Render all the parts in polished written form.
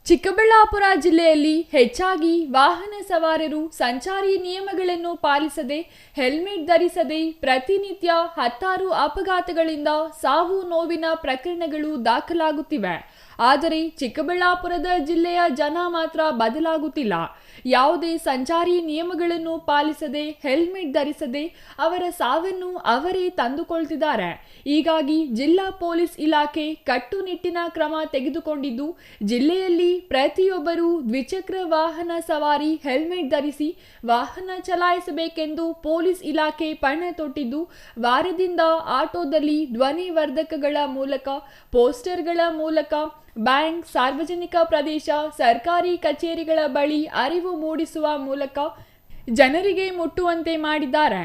ಚಿಕ್ಕಬಳ್ಳಾಪುರ ಜಿಲ್ಲೆಯಲ್ಲಿ ಹೆಚ್ಚಾಗಿ ವಾಹನ ಸವಾರರು ಸಂಚಾರಿ ನಿಯಮಗಳನ್ನು ಪಾಲಿಸದೆ ಹೆಲ್ಮೆಟ್ ಧರಿಸದೆ ಪ್ರತಿನಿತ್ಯ ಹತ್ತಾರು ಅಪಘಾತಗಳಿಂದ ಸಾವು ನೋವಿನ ಪ್ರಕರಣಗಳು ದಾಖಲಾಗುತ್ತಿವೆ. ಆದರೆ ಚಿಕ್ಕಬಳ್ಳಾಪುರದ ಜಿಲ್ಲೆಯ ಜನ ಮಾತ್ರ ಬದಲಾಗುತ್ತಿಲ್ಲ. ಯಾವುದೇ ಸಂಚಾರಿ ನಿಯಮಗಳನ್ನು ಪಾಲಿಸದೆ ಹೆಲ್ಮೆಟ್ ಧರಿಸದೆ ಅವರ ಸಾವನ್ನು ಅವರೇ ತಂದುಕೊಳ್ತಿದ್ದಾರೆ. ಹೀಗಾಗಿ ಜಿಲ್ಲಾ ಪೊಲೀಸ್ ಇಲಾಖೆ ಕಟ್ಟುನಿಟ್ಟಿನ ಕ್ರಮ ತೆಗೆದುಕೊಂಡಿದ್ದು, ಜಿಲ್ಲೆಯಲ್ಲಿ ಪ್ರತಿಯೊಬ್ಬರೂ ದ್ವಿಚಕ್ರ ವಾಹನ ಸವಾರಿ ಹೆಲ್ಮೆಟ್ ಧರಿಸಿ ವಾಹನ ಚಲಾಯಿಸಬೇಕೆಂದು ಪೊಲೀಸ್ ಇಲಾಖೆ ಪಣ ತೊಟ್ಟಿದ್ದು, ವಾರದಿಂದ ಆಟೋದಲ್ಲಿ ಧ್ವನಿವರ್ಧಕಗಳ ಮೂಲಕ, ಪೋಸ್ಟರ್ಗಳ ಮೂಲಕ ಬ್ಯಾಂಕ್, ಸಾರ್ವಜನಿಕ ಪ್ರದೇಶ, ಸರ್ಕಾರಿ ಕಚೇರಿಗಳ ಬಳಿ ಅರಿವು ಮೂಡಿಸುವ ಮೂಲಕ ಜನರಿಗೆ ಮುಟ್ಟುವಂತೆ ಮಾಡಿದ್ದಾರೆ.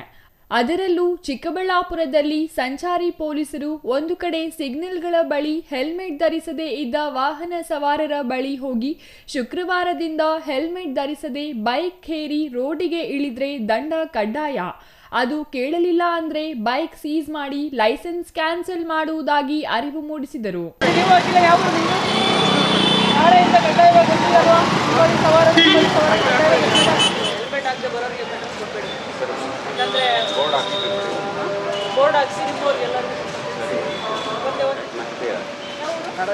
ಅದರಲ್ಲೂ ಚಿಕ್ಕಬಳ್ಳಾಪುರದಲ್ಲಿ ಸಂಚಾರಿ ಪೊಲೀಸರು ಒಂದು ಕಡೆ ಸಿಗ್ನಲ್ಗಳ ಬಳಿ ಹೆಲ್ಮೆಟ್ ಧರಿಸದೇ ಇದ್ದ ವಾಹನ ಸವಾರರ ಬಳಿ ಹೋಗಿ ಶುಕ್ರವಾರದಿಂದ ಹೆಲ್ಮೆಟ್ ಧರಿಸದೆ ಬೈಕ್ ಏರಿ ರೋಡಿಗೆ ಇಳಿದ್ರೆ ದಂಡ ಕಡ್ಡಾಯ, ಅದು ಕೇಳಲಿಲ್ಲ ಅಂದ್ರೆ ಬೈಕ್ ಸೀಸ್ ಮಾಡಿ ಲೈಸೆನ್ಸ್ ಕ್ಯಾನ್ಸಲ್ ಮಾಡುವುದಾಗಿ ಅರಿವು ಮೂಡಿಸಿದರು.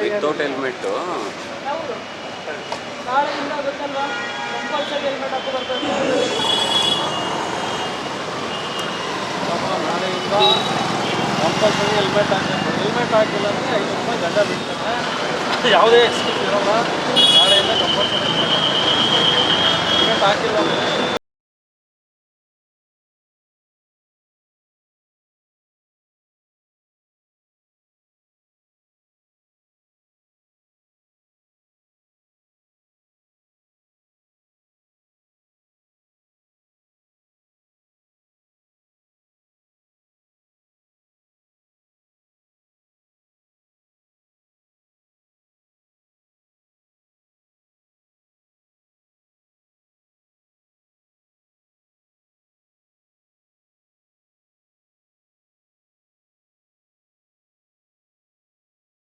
ವಿತೌಟ್ ಹೆಲ್ಮೆಟ್ಟು ನಾಳೆಯಿಂದ ಗೊತ್ತಲ್ವಾ, ಕಂಪಲ್ಸರಿ ಹೆಲ್ಮೆಟ್ ಹಾಕಿ ಬರ್ತದೆ. ನಾಳೆಯಿಂದ ಕಂಪಲ್ಸರಿ ಹೆಲ್ಮೆಟ್ ಹಾಕಬೇಕು. ಹೆಲ್ಮೆಟ್ ಹಾಕಿಲ್ಲ ಅಂದರೆ 5 ರೂಪಾಯಿ ದಂಡ ಬೀಳ್ತಾನೆ. ಯಾವುದೇ ಎಕ್ಸ್ಕ್ಯೂಸ್ ಇರೋಲ್ಲ. ನಾಳೆಯಿಂದ ಕಂಪಲ್ಸರಿ ಹೆಲ್ಮೆಟ್ ಹಾಕಿಲ್ಲ ಅಂದರೆ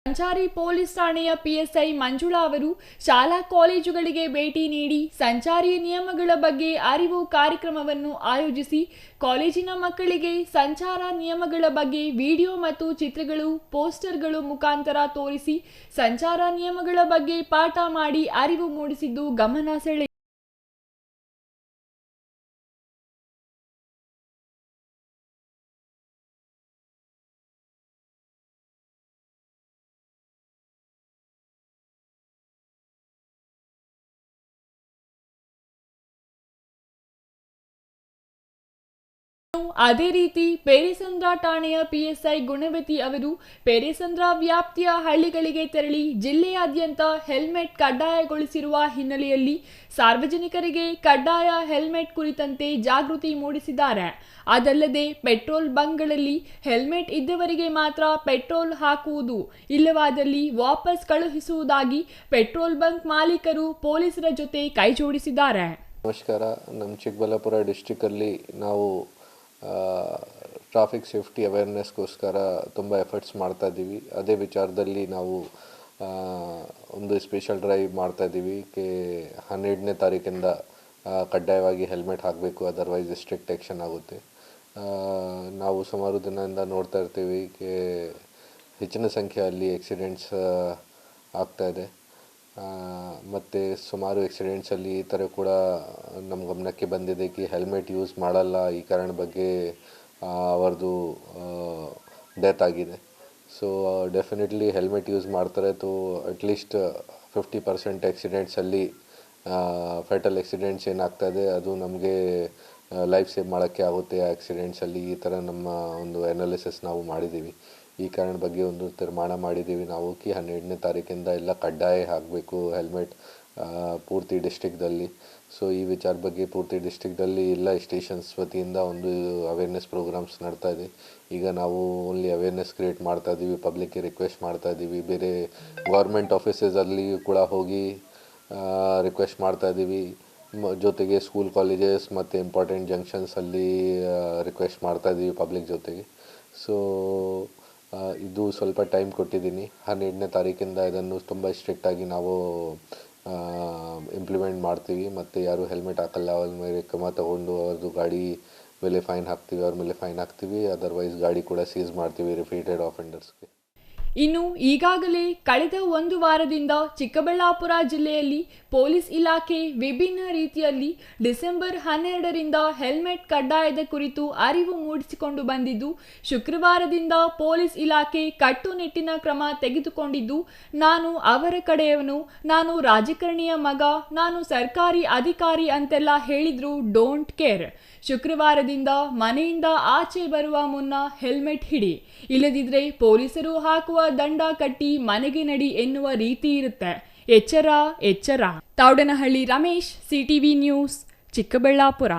ಸಂಚಾರಿ ಪೊಲೀಸ್ ಠಾಣೆಯ ಪಿಎಸ್ಐ ಮಂಜುಳಾ ಅವರು ಶಾಲಾ ಕಾಲೇಜುಗಳಿಗೆ ಭೇಟಿ ನೀಡಿ ಸಂಚಾರಿ ನಿಯಮಗಳ ಬಗ್ಗೆ ಅರಿವು ಕಾರ್ಯಕ್ರಮವನ್ನು ಆಯೋಜಿಸಿ ಕಾಲೇಜಿನ ಮಕ್ಕಳಿಗೆ ಸಂಚಾರ ನಿಯಮಗಳ ಬಗ್ಗೆ ವಿಡಿಯೋ ಮತ್ತು ಚಿತ್ರಗಳು, ಪೋಸ್ಟರ್ಗಳು ಮುಖಾಂತರ ತೋರಿಸಿ ಸಂಚಾರ ನಿಯಮಗಳ ಬಗ್ಗೆ ಪಾಠ ಮಾಡಿ ಅರಿವು ಮೂಡಿಸಿದ್ದು ಗಮನ ಸೆಳೆಯಿತು. ಅದೇ ರೀತಿ ಪೇರೆಸಂದ್ರ ಠಾಣೆಯ ಪಿಎಸ್ಐ ಗುಣವತಿ ಅವರು ಪೇರೆಸಂದ್ರ ವ್ಯಾಪ್ತಿಯ ಹಳ್ಳಿಗಳಿಗೆ ತೆರಳಿ ಜಿಲ್ಲೆಯಾದ್ಯಂತ ಹೆಲ್ಮೆಟ್ ಕಡ್ಡಾಯಗೊಳಿಸಿರುವ ಹಿನ್ನೆಲೆಯಲ್ಲಿ ಸಾರ್ವಜನಿಕರಿಗೆ ಕಡ್ಡಾಯ ಹೆಲ್ಮೆಟ್ ಕುರಿತಂತೆ ಜಾಗೃತಿ ಮೂಡಿಸಿದ್ದಾರೆ. ಅದಲ್ಲದೆ ಪೆಟ್ರೋಲ್ ಬಂಕ್ಗಳಲ್ಲಿ ಹೆಲ್ಮೆಟ್ ಇದ್ದವರಿಗೆ ಮಾತ್ರ ಪೆಟ್ರೋಲ್ ಹಾಕುವುದು, ಇಲ್ಲವಾದಲ್ಲಿ ವಾಪಸ್ ಕಳುಹಿಸುವುದಾಗಿ ಪೆಟ್ರೋಲ್ ಬಂಕ್ ಮಾಲೀಕರು ಪೊಲೀಸರ ಜೊತೆ ಕೈಜೋಡಿಸಿದ್ದಾರೆ. ನಮಸ್ಕಾರ. ನಮ್ಮ ಚಿಕ್ಕಬಳ್ಳಾಪುರ ಡಿಸ್ಟ್ರಿಕ್ಟಲ್ಲಿ ನಾವು ಟ್ರಾಫಿಕ್ ಸೇಫ್ಟಿ ಅವೇರ್ನೆಸ್ಗೋಸ್ಕರ ತುಂಬ ಎಫರ್ಟ್ಸ್ ಮಾಡ್ತಾಯಿದ್ದೀವಿ. ಅದೇ ವಿಚಾರದಲ್ಲಿ ನಾವು ಒಂದು ಸ್ಪೆಷಲ್ ಡ್ರೈವ್ ಮಾಡ್ತಾಯಿದ್ದೀವಿ. 12ನೇ ತಾರೀಕಿಂದ ಕಡ್ಡಾಯವಾಗಿ ಹೆಲ್ಮೆಟ್ ಹಾಕಬೇಕು, ಅದರ್ವೈಸ್ ಸ್ಟ್ರಿಕ್ಟ್ ಆ್ಯಕ್ಷನ್ ಆಗುತ್ತೆ. ನಾವು ಸುಮಾರು ದಿನದಿಂದ ನೋಡ್ತಾ ಇರ್ತೀವಿ ಹೆಚ್ಚಿನ ಸಂಖ್ಯೆಯಲ್ಲಿ ಆಕ್ಸಿಡೆಂಟ್ಸ್ ಆಗ್ತಾಯಿದೆ. ಮತ್ತು ಸುಮಾರು ಆಕ್ಸಿಡೆಂಟ್ಸಲ್ಲಿ ಈ ಥರ ಕೂಡ ನಮ್ಮ ಗಮನಕ್ಕೆ ಬಂದಿದೆ ಹೆಲ್ಮೆಟ್ ಯೂಸ್ ಮಾಡಲ್ಲ, ಈ ಕಾರಣ ಬಗ್ಗೆ ಅವ್ರದ್ದು ಡೆತ್ ಆಗಿದೆ. ಸೊ ಡೆಫಿನೆಟ್ಲಿ ಹೆಲ್ಮೆಟ್ ಯೂಸ್ ಮಾಡ್ತಾರೆ. ಅಟ್ಲೀಸ್ಟ್ 50% ಆಕ್ಸಿಡೆಂಟ್ಸಲ್ಲಿ ಫೆಟಲ್ ಆಕ್ಸಿಡೆಂಟ್ಸ್ ಏನಾಗ್ತಾಯಿದೆ ಅದು ನಮಗೆ ಲೈಫ್ ಸೇವ್ ಮಾಡೋಕ್ಕೆ ಆಗುತ್ತೆ ಆಕ್ಸಿಡೆಂಟ್ಸಲ್ಲಿ. ಈ ಥರ ನಮ್ಮ ಒಂದು ಅನಾಲಿಸಿಸ್ ನಾವು ಮಾಡಿದ್ದೀವಿ. ಈ ಕಾರಣ ಬಗ್ಗೆ ಒಂದು ತೀರ್ಮಾನ ಮಾಡಿದ್ದೀವಿ ನಾವು 12ನೇ ತಾರೀಕಿಂದ ಎಲ್ಲ ಕಡ್ಡಾಯ ಹಾಕಬೇಕು ಹೆಲ್ಮೆಟ್ ಪೂರ್ತಿ ಡಿಸ್ಟ್ರಿಕ್ದಲ್ಲಿ. ಸೊ ಈ ವಿಚಾರ ಬಗ್ಗೆ ಪೂರ್ತಿ ಡಿಸ್ಟ್ರಿಕ್ಟಲ್ಲಿ ಎಲ್ಲ ಸ್ಟೇಷನ್ಸ್ ವತಿಯಿಂದ ಒಂದು ಅವೇರ್ನೆಸ್ ಪ್ರೋಗ್ರಾಮ್ಸ್ ನಡ್ತಾಯಿದೆ. ಈಗ ನಾವು ಓನ್ಲಿ ಅವೇರ್ನೆಸ್ ಕ್ರಿಯೇಟ್ ಮಾಡ್ತಾಯಿದ್ದೀವಿ, ಪಬ್ಲಿಕ್ಗೆ ರಿಕ್ವೆಸ್ಟ್ ಮಾಡ್ತಾಯಿದ್ದೀವಿ. ಬೇರೆ ಗೌರ್ಮೆಂಟ್ ಆಫೀಸಸಲ್ಲಿ ಕೂಡ ಹೋಗಿ ರಿಕ್ವೆಸ್ಟ್ ಮಾಡ್ತಾಯಿದ್ದೀವಿ. ಜೊತೆಗೆ ಸ್ಕೂಲ್, ಕಾಲೇಜಸ್ ಮತ್ತು ಇಂಪಾರ್ಟೆಂಟ್ ಜಂಕ್ಷನ್ಸಲ್ಲಿ ರಿಕ್ವೆಸ್ಟ್ ಮಾಡ್ತಾಯಿದ್ದೀವಿ ಪಬ್ಲಿಕ್ ಜೊತೆಗೆ. ಸೊ ಇದು ಸ್ವಲ್ಪ ಟೈಮ್ ಕೊಟ್ಟಿದ್ದೀನಿ. 12ನೇ ತಾರೀಕಿಂದ ಇದನ್ನು ತುಂಬ ಸ್ಟ್ರಿಕ್ಟಾಗಿ ನಾವು ಇಂಪ್ಲಿಮೆಂಟ್ ಮಾಡ್ತೀವಿ. ಮತ್ತು ಯಾರು ಹೆಲ್ಮೆಟ್ ಹಾಕಲ್ಲ ಅವ್ರ ಮೇಲೆ ಕ್ರಮ ತಗೊಂಡು ಅವ್ರದ್ದು ಗಾಡಿ ಮೇಲೆ ಫೈನ್ ಹಾಕ್ತೀವಿ, ಅವ್ರ ಮೇಲೆ ಫೈನ್ ಹಾಕ್ತೀವಿ. ಅದರ್ವೈಸ್ ಗಾಡಿ ಕೂಡ ಸೀಸ್ ಮಾಡ್ತೀವಿ ರಿಪೀಟೆಡ್ ಆಫೆಂಡರ್ಸ್ಗೆ. ಇನ್ನು ಈಗಾಗಲೇ ಕಳೆದ 1 ವಾರದಿಂದ ಚಿಕ್ಕಬಳ್ಳಾಪುರ ಜಿಲ್ಲೆಯಲ್ಲಿ ಪೊಲೀಸ್ ಇಲಾಖೆ ವಿಭಿನ್ನ ರೀತಿಯಲ್ಲಿ ಡಿಸೆಂಬರ್ 12ರಿಂದ ಹೆಲ್ಮೆಟ್ ಕಡ್ಡಾಯದ ಕುರಿತು ಅರಿವು ಮೂಡಿಸಿಕೊಂಡು ಬಂದಿದ್ದು, ಶುಕ್ರವಾರದಿಂದ ಪೊಲೀಸ್ ಇಲಾಖೆ ಕಟ್ಟುನಿಟ್ಟಿನ ಕ್ರಮ ತೆಗೆದುಕೊಂಡಿದ್ದು, ನಾನು ಅವರ ಕಡೆಯವನು, ನಾನು ರಾಜಕಾರಣಿಯ ಮಗ, ನಾನು ಸರ್ಕಾರಿ ಅಧಿಕಾರಿ ಅಂತೆಲ್ಲ ಹೇಳಿದ್ರು ಡೋಂಟ್ ಕೇರ್. ಶುಕ್ರವಾರದಿಂದ ಮನೆಯಿಂದ ಆಚೆ ಬರುವ ಮುನ್ನ ಹೆಲ್ಮೆಟ್ ಹಿಡಿ, ಇಲ್ಲದಿದ್ರೆ ಪೊಲೀಸರು ಹಾಕುವ ದಂಡ ಕಟ್ಟಿ ಮನೆಗೆ ನಡಿ ಎನ್ನುವ ರೀತಿ ಇರುತ್ತೆ. ಎಚ್ಚರ ಎಚ್ಚರ. Thoudanahalli Ramesh, CTV news, Chikkaballapur.